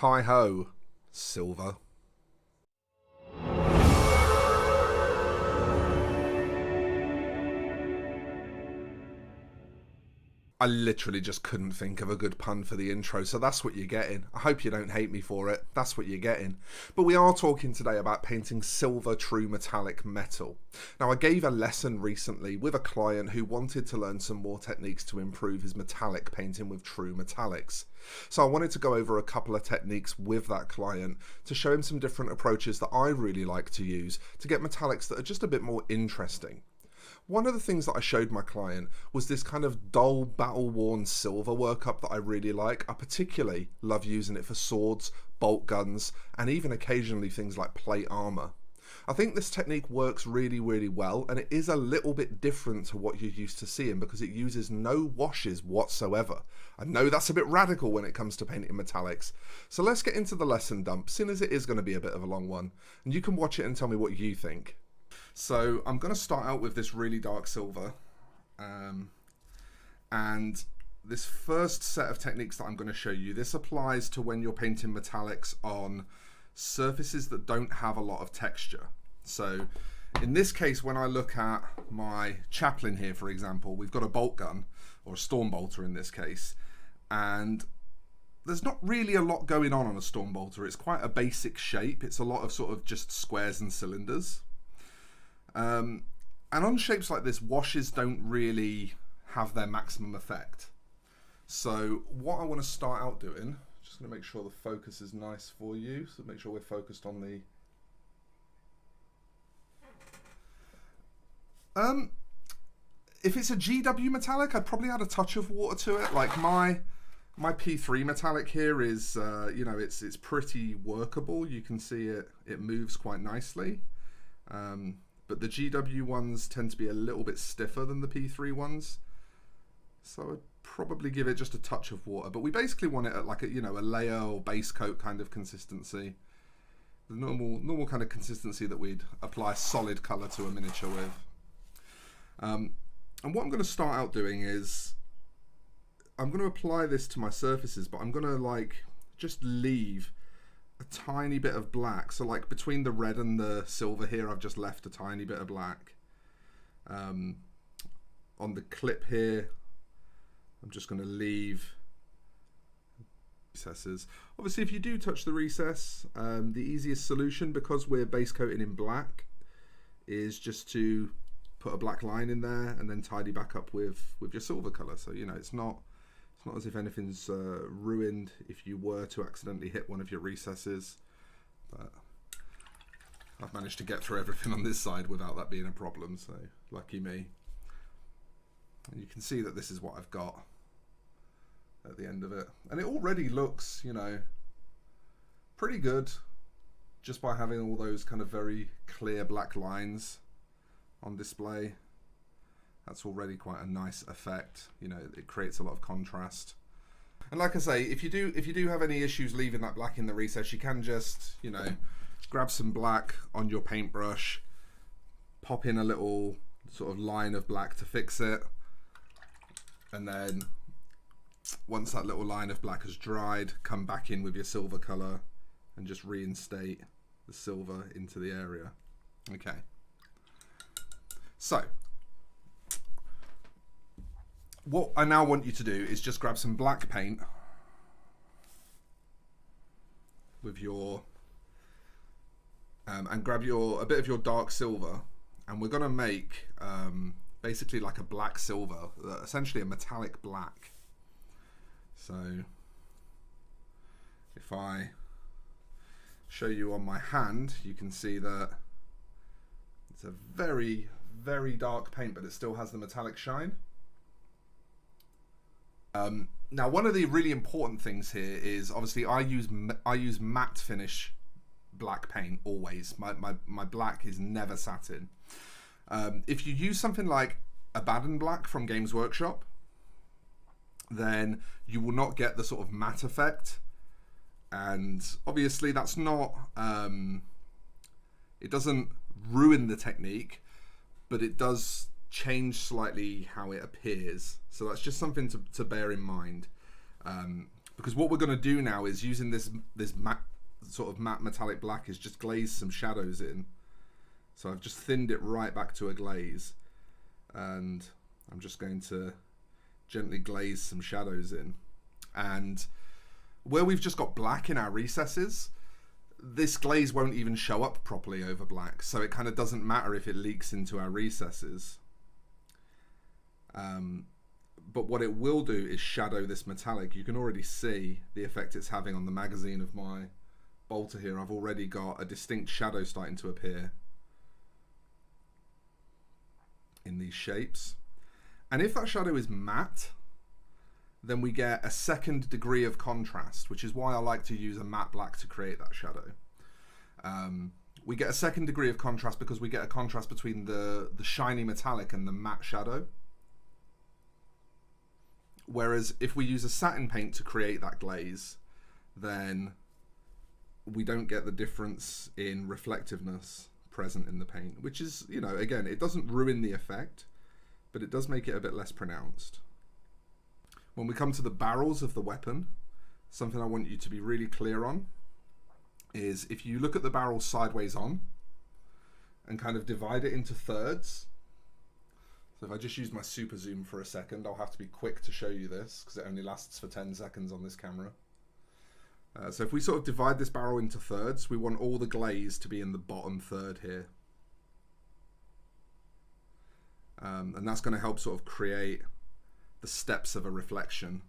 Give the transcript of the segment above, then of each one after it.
Hi ho, silver. I literally just couldn't think of a good pun for the intro, so that's what you're getting. I hope you don't hate me for it. That's what you're getting. But we are talking today about painting silver true metallic metal. Now, I gave a lesson recently with a client who wanted to learn some more techniques to improve his metallic painting with true metallics. So I wanted to go over a couple of techniques with that client to show him some different approaches that I really like to use to get metallics that are just a bit more interesting. One of the things that I showed my client was this kind of dull, battle-worn silver workup that I really like. I particularly love using it for swords, bolt guns, and even occasionally things like plate armor. I think this technique works really, really well, and it is a little bit different to what you're used to seeing because it uses no washes whatsoever. I know that's a bit radical when it comes to painting metallics. So let's get into the lesson dump, seeing as it is going to be a bit of a long one, and you can watch it and tell me what you think. So I'm going to start out with this really dark silver, and this first set of techniques that I'm going to show you, this applies to when you're painting metallics on surfaces that don't have a lot of texture. So in this case, when I look at my chaplain here, for example, we've got a bolt gun, or a storm bolter in this case, and there's not really a lot going on a storm bolter. It's quite a basic shape. It's a lot of sort of just squares and cylinders. And on shapes like this, washes don't really have their maximum effect. So what I want to start out doing, just going to make sure the focus is nice for you, so make sure we're focused on the... if it's a GW metallic, I'd probably add a touch of water to it. Like my P3 metallic here is, you know, it's pretty workable. You can see it moves quite nicely. But the GW ones tend to be a little bit stiffer than the P3 ones. So I'd probably give it just a touch of water. But we basically want it at like a, you know, a layer or base coat kind of consistency. The normal kind of consistency that we'd apply solid color to a miniature with. And what I'm going to start out doing is I'm going to apply this to my surfaces, but I'm going to like just leave a tiny bit of black. So like between the red and the silver here, I've just left a tiny bit of black. On the clip here, I'm just going to leave recesses. Obviously, if you do touch the recess, the easiest solution, because we're base coating in black, is just to put a black line in there and then tidy back up with your silver color. So, you know, it's not as if anything's ruined if you were to accidentally hit one of your recesses, but I've managed to get through everything on this side without that being a problem, so lucky me. And you can see that this is what I've got at the end of it. And it already looks, you know, pretty good just by having all those kind of very clear black lines on display. That's already quite a nice effect. You know, it creates a lot of contrast. And like I say, if you do have any issues leaving that black in the recess, you can just, you know, grab some black on your paintbrush, pop in a little sort of line of black to fix it, and then once that little line of black has dried, come back in with your silver color and just reinstate the silver into the area. Okay. So what I now want you to do is just grab some black paint with your and grab a bit of your dark silver, and we're going to make basically like a black silver, essentially a metallic black. So if I show you on my hand, you can see that it's a very, very dark paint, but it still has the metallic shine. Now, one of the really important things here is obviously I use matte finish black paint always. My black is never satin. If you use something like Abaddon black from Games Workshop, then you will not get the sort of matte effect. And obviously that's not, it doesn't ruin the technique, but it does change slightly how it appears. So that's just something to bear in mind. because what we're going to do now is using this matte, sort of matte metallic black, is just glaze some shadows in. So I've just thinned it right back to a glaze, and I'm just going to gently glaze some shadows in. And where we've just got black in our recesses, this glaze won't even show up properly over black, so it kind of doesn't matter if it leaks into our recesses. But what it will do is shadow this metallic. You can already see the effect it's having on the magazine of my bolter here. I've already got a distinct shadow starting to appear in these shapes. And if that shadow is matte, then we get a second degree of contrast, which is why I like to use a matte black to create that shadow. We get a second degree of contrast because we get a contrast between the shiny metallic and the matte shadow. Whereas if we use a satin paint to create that glaze, then we don't get the difference in reflectiveness present in the paint, which is, you know, again, it doesn't ruin the effect, but it does make it a bit less pronounced. When we come to the barrels of the weapon, something I want you to be really clear on is if you look at the barrel sideways on and kind of divide it into thirds. So if I just use my super zoom for a second, I'll have to be quick to show you this because it only lasts for 10 seconds on this camera. So if we sort of divide this barrel into thirds, we want all the glaze to be in the bottom third here. And that's going to help sort of create the steps of a reflection.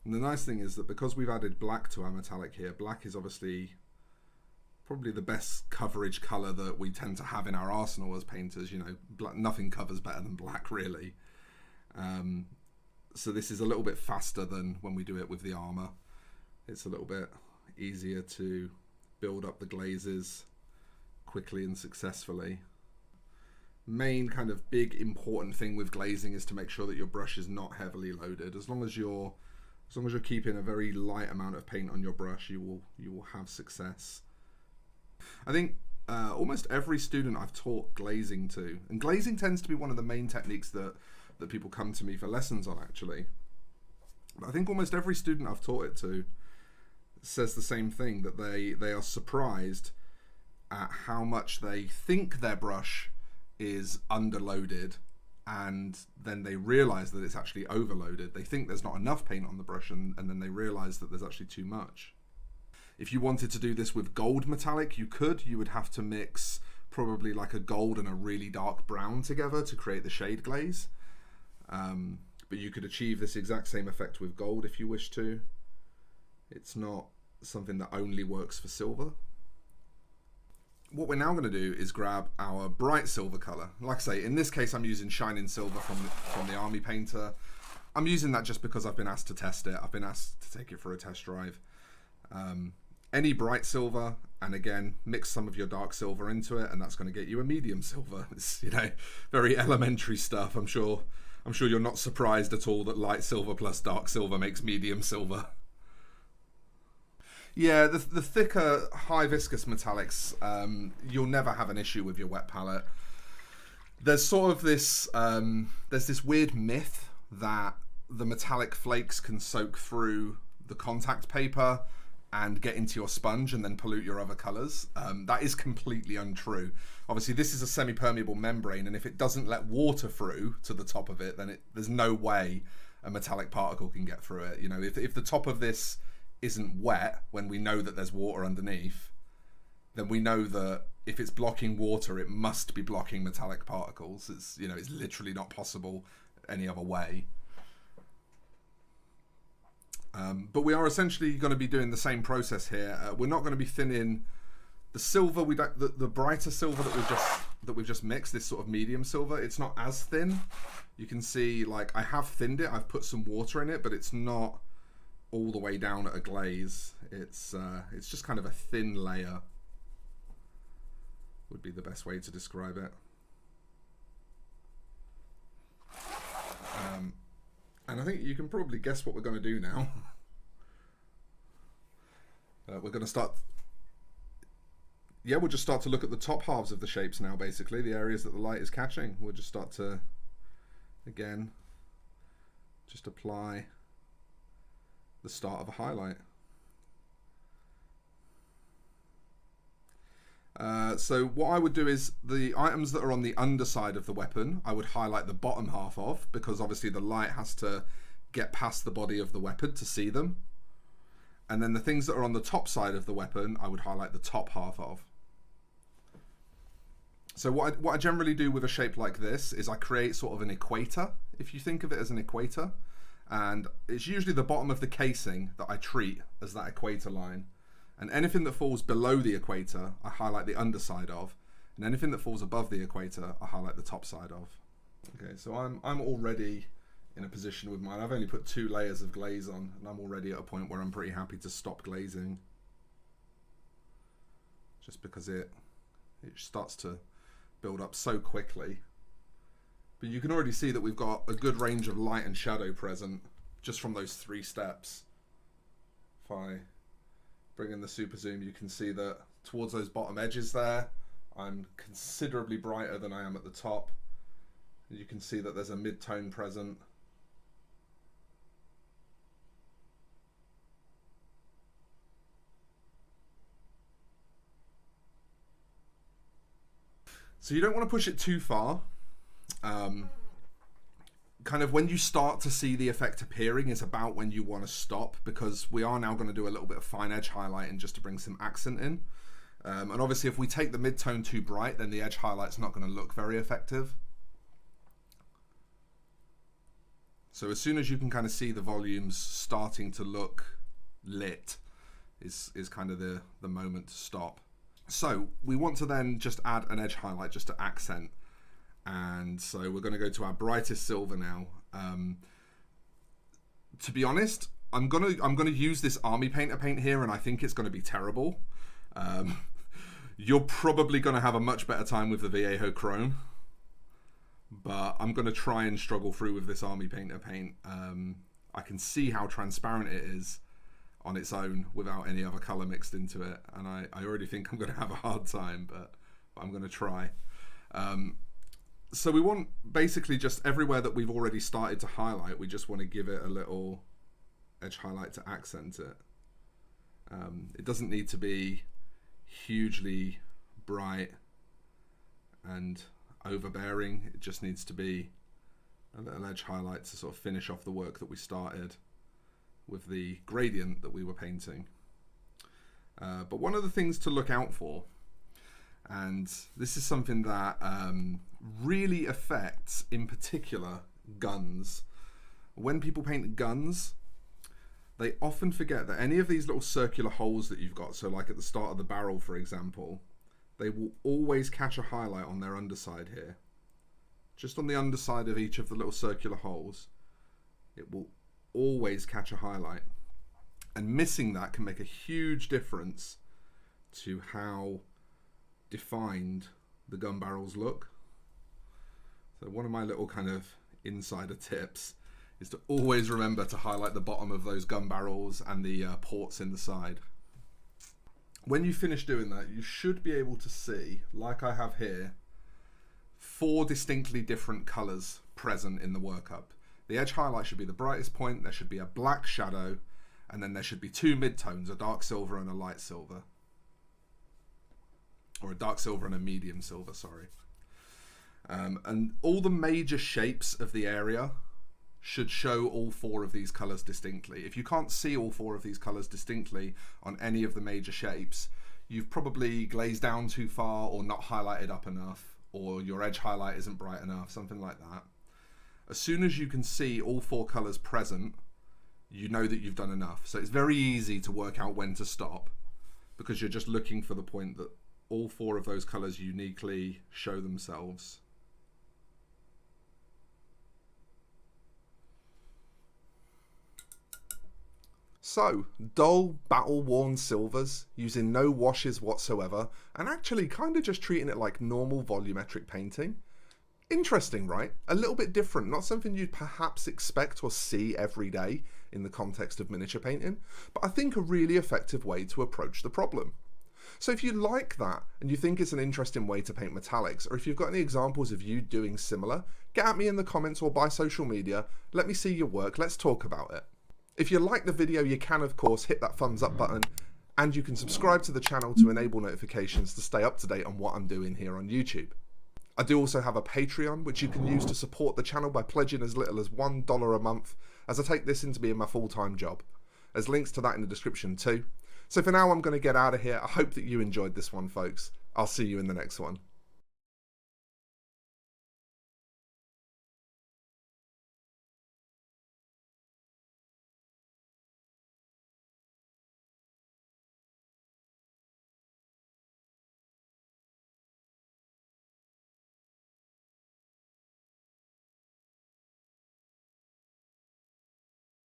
And the nice thing is that because we've added black to our metallic here, black is obviously probably the best coverage color that we tend to have in our arsenal as painters. You know, black, nothing covers better than black, really. So this is a little bit faster than when we do it with the armor. It's a little bit easier to build up the glazes quickly and successfully. Main kind of big important thing with glazing is to make sure that your brush is not heavily loaded. As long as you're keeping a very light amount of paint on your brush, you will have success. I think almost every student I've taught glazing to, and glazing tends to be one of the main techniques that people come to me for lessons on, actually. But I think almost every student I've taught it to says the same thing, that they are surprised at how much they think their brush is underloaded, and then they realize that it's actually overloaded. They think there's not enough paint on the brush, and then they realize that there's actually too much. If you wanted to do this with gold metallic, you could. You would have to mix probably like a gold and a really dark brown together to create the shade glaze. But you could achieve this exact same effect with gold if you wish to. It's not something that only works for silver. What we're now going to do is grab our bright silver color. Like I say, in this case, I'm using Shining Silver from the Army Painter. I'm using that just because I've been asked to test it. I've been asked to take it for a test drive. Any bright silver, and again, mix some of your dark silver into it, and that's going to get you a medium silver. It's, you know, very elementary stuff. I'm sure you're not surprised at all that light silver plus dark silver makes medium silver. Yeah, the thicker, high viscous metallics, you'll never have an issue with your wet palette. There's sort of this, there's this weird myth that the metallic flakes can soak through the contact paper and get into your sponge and then pollute your other colors. That is completely untrue. Obviously, this is a semi-permeable membrane, and if it doesn't let water through to the top of it, then there's no way a metallic particle can get through it. You know, if the top of this isn't wet, when we know that there's water underneath, then we know that if it's blocking water, it must be blocking metallic particles. It's, you know, it's literally not possible any other way. But we are essentially going to be doing the same process here. We're not going to be thinning the silver. The brighter silver that we've just mixed, this sort of medium silver, it's not as thin. You can see, like, I have thinned it. I've put some water in it, but it's not all the way down at a glaze. It's just kind of a thin layer, would be the best way to describe it. And I think you can probably guess what we're going to do now. We're going to start yeah, we'll just start to look at the top halves of the shapes now, basically, the areas that the light is catching. We'll just start to, again, just apply the start of a highlight. So what I would do is the items that are on the underside of the weapon, I would highlight the bottom half of, because obviously the light has to get past the body of the weapon to see them. And then the things that are on the top side of the weapon, I would highlight the top half of. So what I generally do with a shape like this is I create sort of an equator, if you think of it as an equator. And it's usually the bottom of the casing that I treat as that equator line. And anything that falls below the equator, I highlight the underside of. And anything that falls above the equator, I highlight the top side of. Okay, so I'm already in a position with mine. I've only put 2 layers of glaze on, and I'm already at a point where I'm pretty happy to stop glazing. Just because it starts to build up so quickly. But you can already see that we've got a good range of light and shadow present just from those 3 steps. If I bring in the super zoom, you can see that towards those bottom edges there, I'm considerably brighter than I am at the top. You can see that there's a mid-tone present. So you don't want to push it too far. Kind of when you start to see the effect appearing is about when you want to stop, because we are now going to do a little bit of fine edge highlighting just to bring some accent in. And obviously if we take the mid-tone too bright, then the edge highlight's not going to look very effective. So as soon as you can kind of see the volumes starting to look lit is kind of the moment to stop. So we want to then just add an edge highlight just to accent. And so we're going to go to our brightest silver now. To be honest, I'm gonna use this Army Painter paint here, and I think it's going to be terrible. You're probably going to have a much better time with the Viejo Chrome, but I'm going to try and struggle through with this Army Painter paint. I can see how transparent it is on its own without any other color mixed into it, and I already think I'm going to have a hard time, but I'm going to try. So we want basically just everywhere that we've already started to highlight, we just want to give it a little edge highlight to accent it. It doesn't need to be hugely bright and overbearing. It just needs to be a little edge highlight to sort of finish off the work that we started with the gradient that we were painting. But one of the things to look out for, and this is something that really affects, in particular, guns. When people paint guns, they often forget that any of these little circular holes that you've got, so like at the start of the barrel, for example, they will always catch a highlight on their underside here. Just on the underside of each of the little circular holes, it will always catch a highlight. And missing that can make a huge difference to how defined the gun barrels look. So one of my little kind of insider tips is to always remember to highlight the bottom of those gun barrels and the ports in the side. When you finish doing that, you should be able to see, like I have here, 4 distinctly different colors present in the workup. The edge highlight should be the brightest point, there should be a black shadow, and then there should be 2 midtones, a dark silver and a light silver. Or a dark silver and a medium silver, sorry. And all the major shapes of the area should show all 4 of these colors distinctly. If you can't see all 4 of these colors distinctly on any of the major shapes, you've probably glazed down too far or not highlighted up enough, or your edge highlight isn't bright enough, something like that. As soon as you can see all 4 colors present, you know that you've done enough. So it's very easy to work out when to stop, because you're just looking for the point that all 4 of those colors uniquely show themselves. So, dull, battle-worn silvers, using no washes whatsoever, and actually kind of just treating it like normal volumetric painting. Interesting, right? A little bit different, not something you'd perhaps expect or see every day in the context of miniature painting, but I think a really effective way to approach the problem. So if you like that and you think it's an interesting way to paint metallics, or if you've got any examples of you doing similar, get at me in the comments or by social media. Let me see your work. Let's talk about it. If you like the video, you can of course hit that thumbs up button, and you can subscribe to the channel to enable notifications to stay up to date on what I'm doing here on YouTube. I do also have a Patreon, which you can use to support the channel by pledging as little as $1 a month, as I take this into being my full-time job. There's links to that in the description too. So for now, I'm going to get out of here. I hope that you enjoyed this one, folks. I'll see you in the next one.